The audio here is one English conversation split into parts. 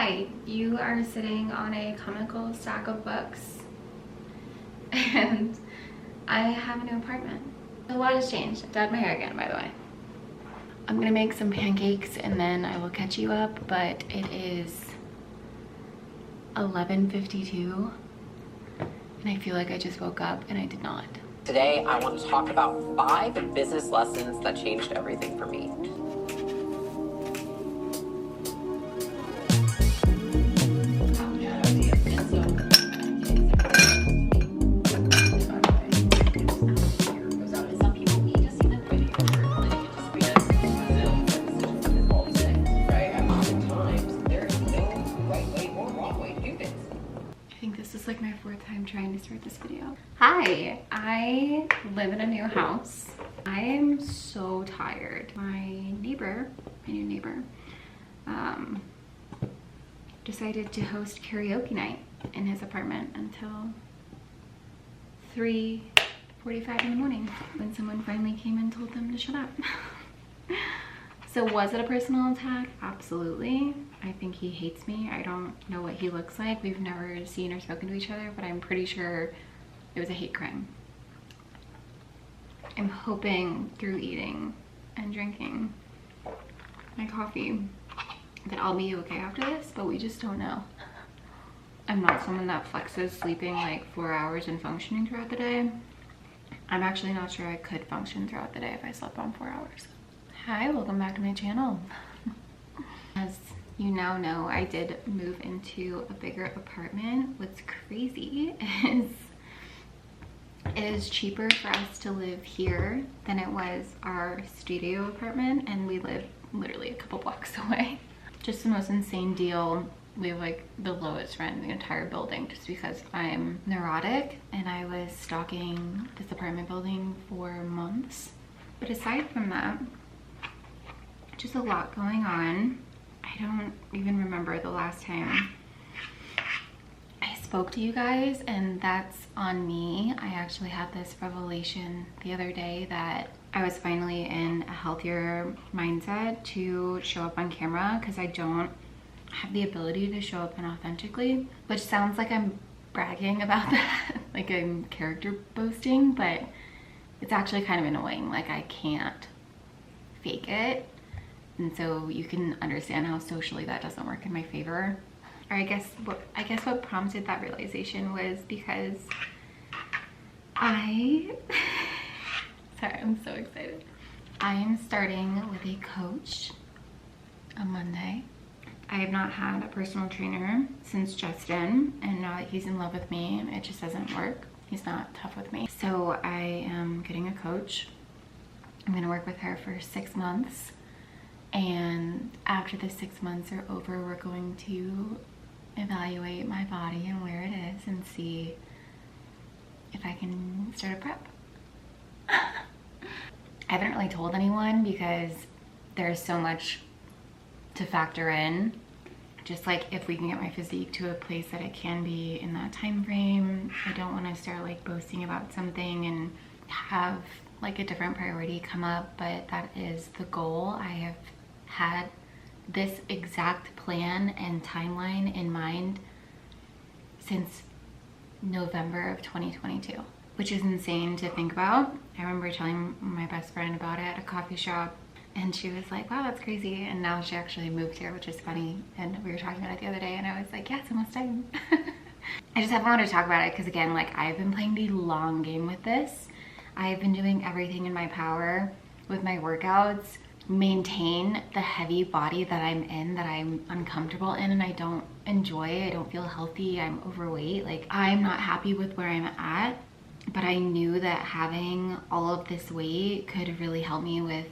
Hi, you are sitting on a comical stack of books and I have a new apartment. A lot has changed. I dyed my hair again, by the way. I'm gonna make some pancakes and then I will catch you up, but it is 11:52 and I feel like I just woke up and I did not. Today, I want to talk about 5 business lessons that changed everything for me. Like my 4th time trying to start this video. Hi, I live in a new house. I am so tired. My new neighbor, decided to host karaoke night in his apartment until 3:45 in the morning when someone finally came and told them to shut up. So was it a personal attack? Absolutely. I think he hates me. I don't know what he looks like. We've never seen or spoken to each other, but I'm pretty sure it was a hate crime. I'm hoping through eating and drinking my coffee that I'll be okay after this, but we just don't know. I'm not someone that flexes sleeping like 4 hours and functioning throughout the day. I'm actually not sure I could function throughout the day if I slept on 4 hours. Hi, welcome back to my channel. As you now know, I did move into a bigger apartment. What's crazy is it is cheaper for us to live here than it was our studio apartment, and we live literally a couple blocks away. Just the most insane deal. We have like the lowest rent in the entire building just because I'm neurotic and I was stalking this apartment building for months. But aside from that, just a lot going on. I don't even remember the last time I spoke to you guys, and that's on me. I actually had this revelation the other day that I was finally in a healthier mindset to show up on camera, because I don't have the ability to show up inauthentically, which sounds like I'm bragging about that, like I'm character boasting, but it's actually kind of annoying. Like I can't fake it. And so you can understand how socially that doesn't work in my favor. Or I guess what prompted that realization was because sorry, I'm so excited. I am starting with a coach on Monday. I have not had a personal trainer since Justin, and now that he's in love with me, it just doesn't work. He's not tough with me. So I am getting a coach. I'm gonna work with her for 6 months. And after the 6 months are over, we're going to evaluate my body and where it is and see if I can start a prep. I haven't really told anyone because there's so much to factor in. Just like if we can get my physique to a place that it can be in that time frame. I don't want to start like boasting about something and have like a different priority come up, but that is the goal. I have had this exact plan and timeline in mind since November of 2022, which is insane to think about. I remember telling my best friend about it at a coffee shop, and she was like, wow, that's crazy. And now she actually moved here, which is funny. And we were talking about it the other day, and I was like, yeah, it's almost time. I just haven't wanted to talk about it because, again, like I've been playing the long game with this. I've been doing everything in my power with my workouts, maintain the heavy body that I'm in, that I'm uncomfortable in and I don't enjoy. I don't feel healthy. I'm overweight. Like I'm not happy with where I'm at, but I knew that having all of this weight could really help me with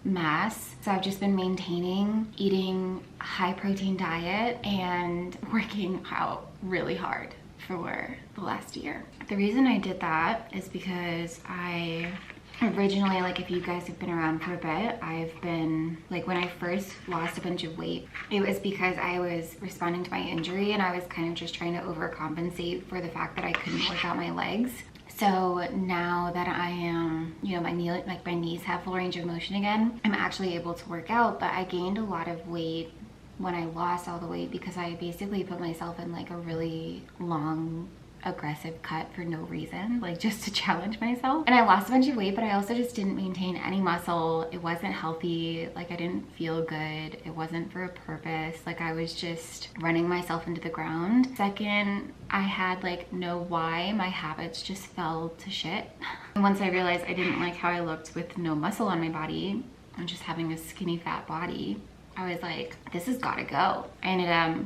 mass. So I've just been maintaining, eating a high protein diet and working out really hard for the last year. The reason I did that is because I originally, like if you guys have been around for a bit, I've been like, when I first lost a bunch of weight, it was because I was responding to my injury and I was kind of just trying to overcompensate for the fact that I couldn't work out my legs. So now that I am, you know, my knees have full range of motion again, I'm actually able to work out, but I gained a lot of weight when I lost all the weight, because I basically put myself in like a really long aggressive cut for no reason, like just to challenge myself. And I lost a bunch of weight, but I also just didn't maintain any muscle. It wasn't healthy. Like I didn't feel good. It wasn't for a purpose. Like I was just running myself into the ground. Second, I had like no why. My habits just fell to shit. And once I realized I didn't like how I looked with no muscle on my body and just having a skinny fat body, I was like, this has got to go. I ended up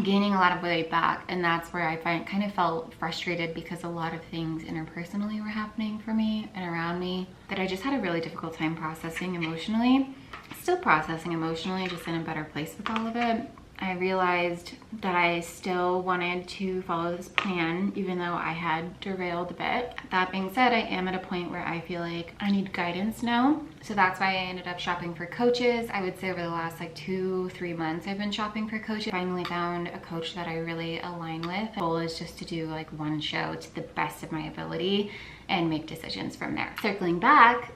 gaining a lot of weight back, and that's where I kind of felt frustrated, because a lot of things interpersonally were happening for me and around me that I just had a really difficult time processing emotionally. Still processing emotionally, just in a better place with all of it. I realized that I still wanted to follow this plan, even though I had derailed a bit. That being said, I am at a point where I feel like I need guidance now. So that's why I ended up shopping for coaches. I would say over the last like 2-3 months, I've been shopping for coaches. Finally found a coach that I really align with. The goal is just to do like one show to the best of my ability and make decisions from there. Circling back,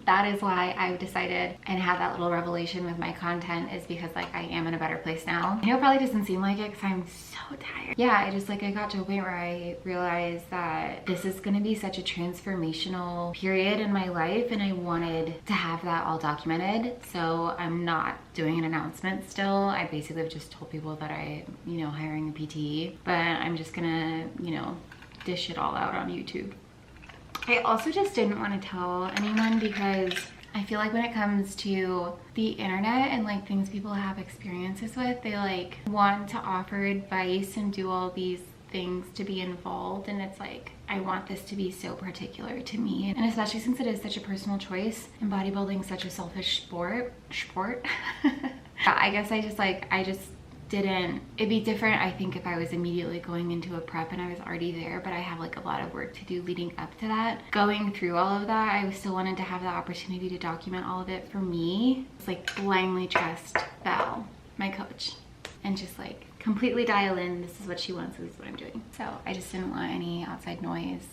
that is why I've decided and had that little revelation with my content, is because like I am in a better place now. I know it probably doesn't seem like it because I'm so tired. Yeah, I got to a point where I realized that this is gonna be such a transformational period in my life, and I wanted to have that all documented. So I'm not doing an announcement still. I basically have just told people that I, hiring a PT, but I'm just gonna, dish it all out on YouTube. I also just didn't want to tell anyone, because I feel like when it comes to the internet and like things people have experiences with, they like want to offer advice and do all these things to be involved, and it's like I want this to be so particular to me, and especially since it is such a personal choice and bodybuilding such a selfish sport. I guess I just didn't. It'd be different, I think, if I was immediately going into a prep and I was already there, but I have like a lot of work to do leading up to that. Going through all of that, I still wanted to have the opportunity to document all of it for me. It's like blindly trust Val, my coach, and just like completely dial in, this is what she wants, this is what I'm doing. So I just didn't want any outside noise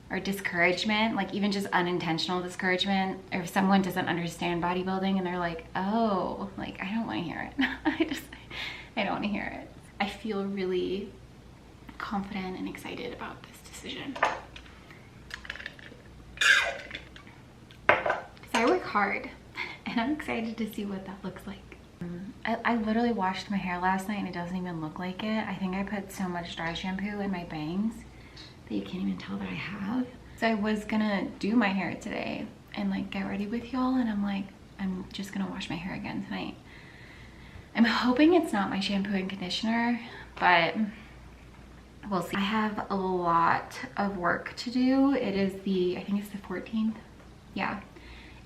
or discouragement, like even just unintentional discouragement. Or if someone doesn't understand bodybuilding and they're like, oh, like I don't want to hear it. I don't want to hear it. I feel really confident and excited about this decision. So I work hard, and I'm excited to see what that looks like. I literally washed my hair last night and it doesn't even look like it. I think I put so much dry shampoo in my bangs that you can't even tell that I have. So I was gonna do my hair today and like get ready with y'all, and I'm like, I'm just gonna wash my hair again tonight. I'm hoping it's not my shampoo and conditioner, but we'll see. I have a lot of work to do. It is I think it's the 14th. Yeah,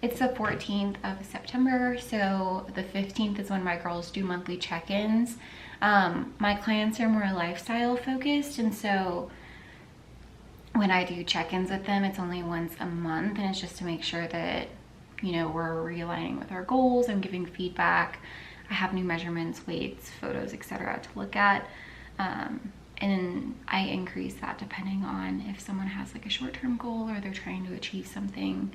it's the 14th of September. So the 15th is when my girls do monthly check-ins. My clients are more lifestyle focused, and so when I do check-ins with them, it's only once a month, and it's just to make sure that, we're realigning with our goals. I'm giving feedback. I have new measurements, weights, photos, etc. to look at, and I increase that depending on if someone has like a short-term goal or they're trying to achieve something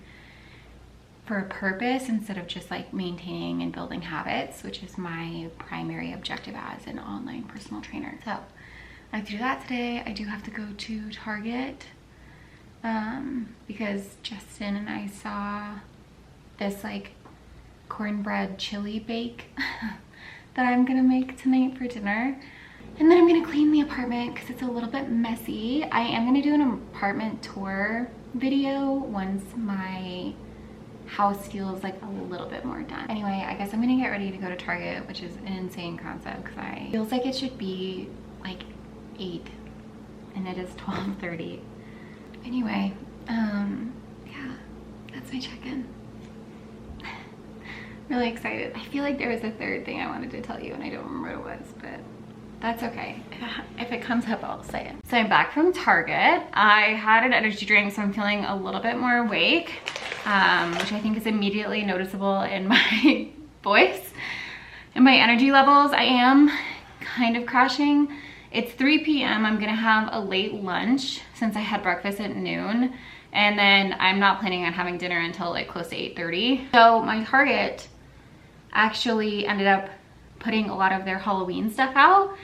for a purpose instead of just like maintaining and building habits, which is my primary objective as an online personal trainer. So I do that today. I do have to go to Target because Justin and I saw this like cornbread chili bake that I'm gonna make tonight for dinner, and then I'm gonna clean the apartment because it's a little bit messy. I am gonna do an apartment tour video once my house feels like a little bit more done. Anyway, I guess I'm gonna get ready to go to Target, which is an insane concept because I feels like it should be like 8 and it is 12:30. Anyway, yeah, that's my check-in. Really excited. I feel like there was a third thing I wanted to tell you and I don't remember what it was, but that's okay. If it comes up, I'll say it. So I'm back from Target. I had an energy drink, so I'm feeling a little bit more awake, which I think is immediately noticeable in my voice and my energy levels. I am kind of crashing. It's 3 p.m. I'm gonna have a late lunch since I had breakfast at noon, and then I'm not planning on having dinner until like close to 8:30. So my Target actually ended up putting a lot of their Halloween stuff out.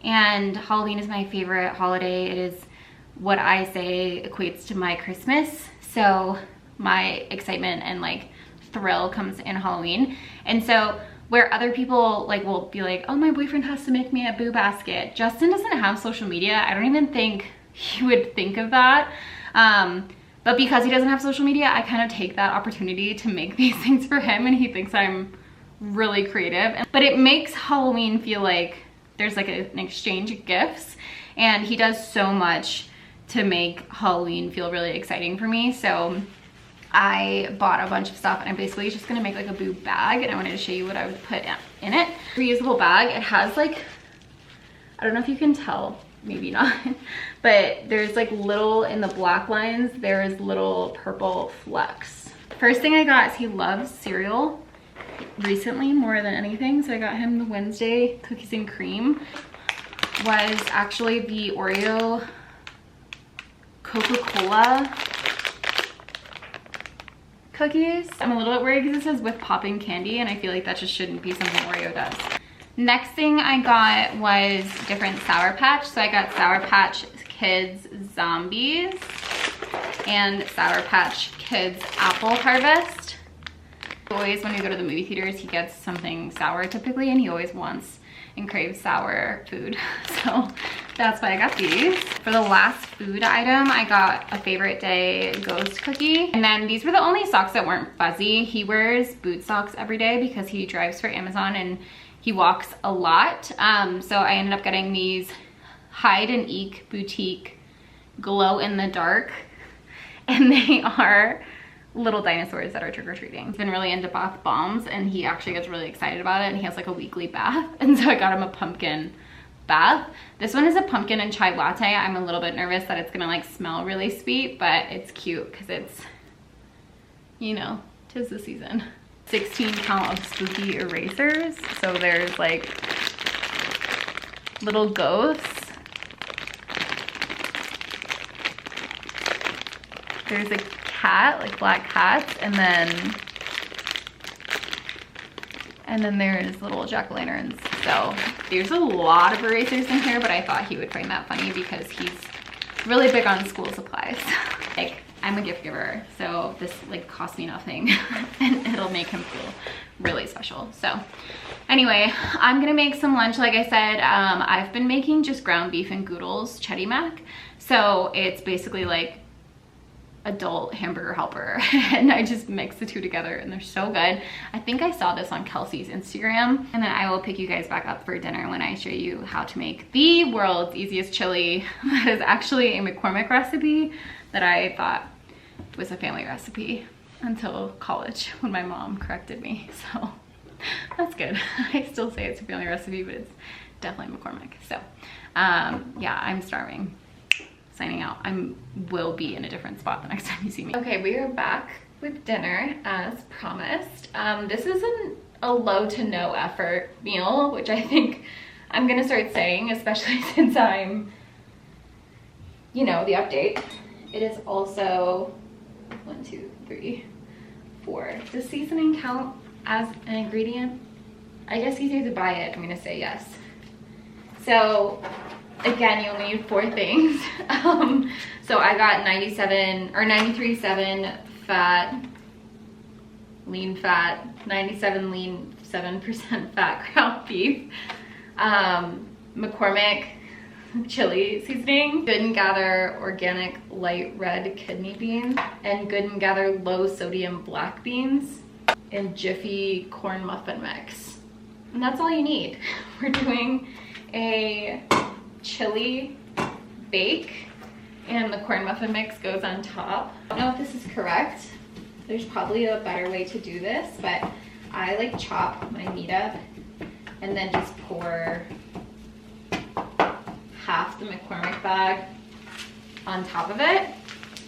And Halloween is my favorite holiday. It is what I say equates to my Christmas. So my excitement and like thrill comes in Halloween. And so where other people like will be like, oh, my boyfriend has to make me a boo basket, Justin doesn't have social media. I don't even think he would think of that. But because he doesn't have social media, I kind of take that opportunity to make these things for him, and he thinks I'm really creative. But it makes Halloween feel like there's like an exchange of gifts, and he does so much to make Halloween feel really exciting for me. So I bought a bunch of stuff, and I'm basically just gonna make like a boo bag, and I wanted to show you what I would put in it. Reusable bag. It has like, I don't know if you can tell, maybe not, but there's like little, in the black lines, there is little purple flecks. First thing I got is he loves cereal recently more than anything, so I got him the Wednesday cookies and cream. Was actually the Oreo Coca-Cola cookies. I'm a little bit worried because it says with popping candy, and I feel like that just shouldn't be something Oreo does. Next thing I got was different Sour Patch. So I got Sour Patch Kids Zombies and Sour Patch Kids Apple Harvest. Always when we go to the movie theaters, he gets something sour typically, and he always wants and craves sour food. So that's why I got these. For the last food item, I got a Favorite Day Ghost Cookie. And then these were the only socks that weren't fuzzy. He wears boot socks every day because he drives for Amazon and he walks a lot. So I ended up getting these Hide and Eek Boutique glow in the dark. And they are little dinosaurs that are trick-or-treating. He's been really into bath bombs, and he actually gets really excited about it, and he has like a weekly bath. And so I got him a pumpkin bath. This one is a pumpkin and chai latte. I'm a little bit nervous that it's gonna like smell really sweet, but it's cute because it's, you know, 'tis the season. 16 count of spooky erasers. So there's like little ghosts. There's a cat, like black cats, and then there's little jack-o'-lanterns. So there's a lot of erasers in here, but I thought he would find that funny because he's really big on school supplies. Like, I'm a gift giver, so this like cost me nothing and it'll make him feel really special. So anyway, I'm gonna make some lunch. Like I said, I've been making just ground beef and Goodles Chetty Mac. So it's basically like adult hamburger helper, and I just mix the two together, and they're so good. I think I saw this on Kelsey's Instagram, and then I will pick you guys back up for dinner when I show you how to make the world's easiest chili. That is actually a McCormick recipe that I thought was a family recipe until college when my mom corrected me. So that's good. I still say it's a family recipe, but it's definitely McCormick. So yeah, I'm starving. Signing out. I will be in a different spot the next time you see me. Okay, we are back with dinner as promised. This is a low to no effort meal, which I think I'm gonna start saying, especially since I'm, you know, the update. It is also 1, 2, 3, 4. Does seasoning count as an ingredient? I guess you have to buy it. I'm gonna say yes. So again, you only need 4 things. So I got 93.7 fat, lean fat, 97 lean, 7% fat ground beef, McCormick chili seasoning, Good and Gather organic light red kidney beans, and Good and Gather low sodium black beans, and Jiffy corn muffin mix. And that's all you need. We're doing a chili bake, and the corn muffin mix goes on top. I don't know if this is correct. There's probably a better way to do this, but I like chop my meat up and then just pour half the McCormick bag on top of it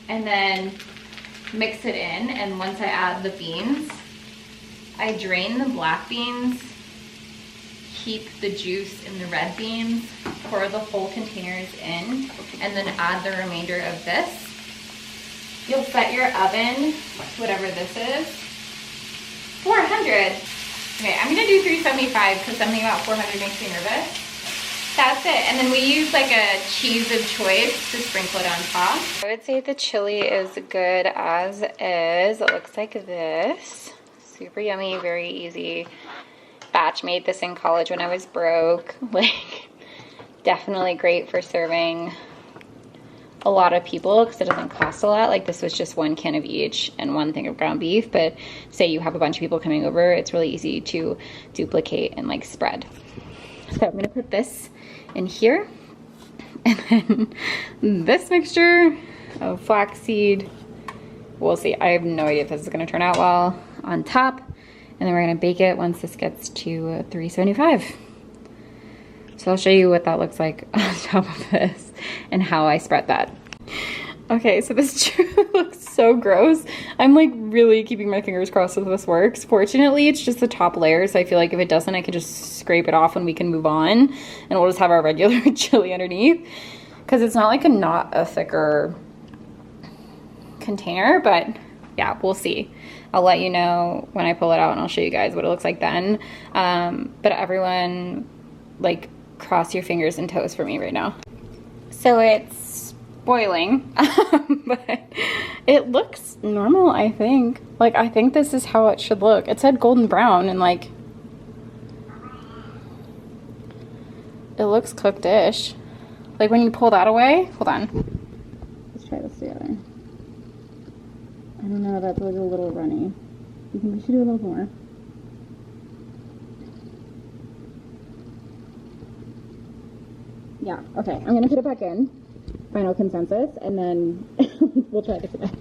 and then mix it in. And once I add the beans, I drain the black beans, keep the juice in the red beans, pour the whole containers in, and then add the remainder of this. You'll set your oven to whatever this is, 400. Okay, I'm gonna do 375 because something about 400 makes me nervous. That's it. And then we use like a cheese of choice to sprinkle it on top. I would say the chili is good as is. It looks like this. Super yummy, very easy. Batch made this in college when I was broke. Like, definitely great for serving a lot of people because it doesn't cost a lot. Like, this was just 1 can of each and 1 thing of ground beef, but say you have a bunch of people coming over, it's really easy to duplicate and like spread. So I'm gonna put this in here, and then this mixture of flaxseed, we'll see. I have no idea if this is gonna turn out well, on top, and then we're gonna bake it once this gets to 375. So I'll show you what that looks like on top of this and how I spread that. Okay, so this truly looks so gross. I'm like really keeping my fingers crossed that this works. Fortunately, it's just the top layer, so I feel like if it doesn't, I can just scrape it off and we can move on, and we'll just have our regular chili underneath. Because it's not like not a thicker container, but yeah, we'll see. I'll let you know when I pull it out, and I'll show you guys what it looks like then. But everyone, like, cross your fingers and toes for me right now. So it's boiling, but it looks normal, I think. Like, I think this is how it should look. It said golden brown, and like, it looks cooked-ish. Like, when you pull that away, hold on. Let's try this together. I don't know, that's like a little runny. You think we should do a little more? Yeah, okay, I'm gonna put it back in. Final consensus, and then we'll try this again.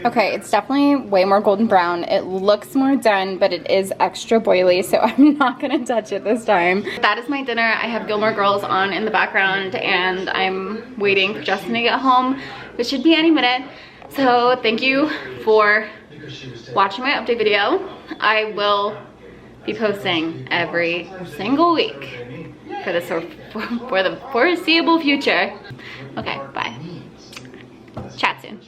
Okay, it's definitely way more golden brown. It looks more done, but it is extra boily, so I'm not gonna touch it this time. That is my dinner. I have Gilmore Girls on in the background, and I'm waiting for Justin to get home, which should be any minute. So thank you for watching my update video. I will be posting every single week for the foreseeable future. Okay, bye. Chat soon.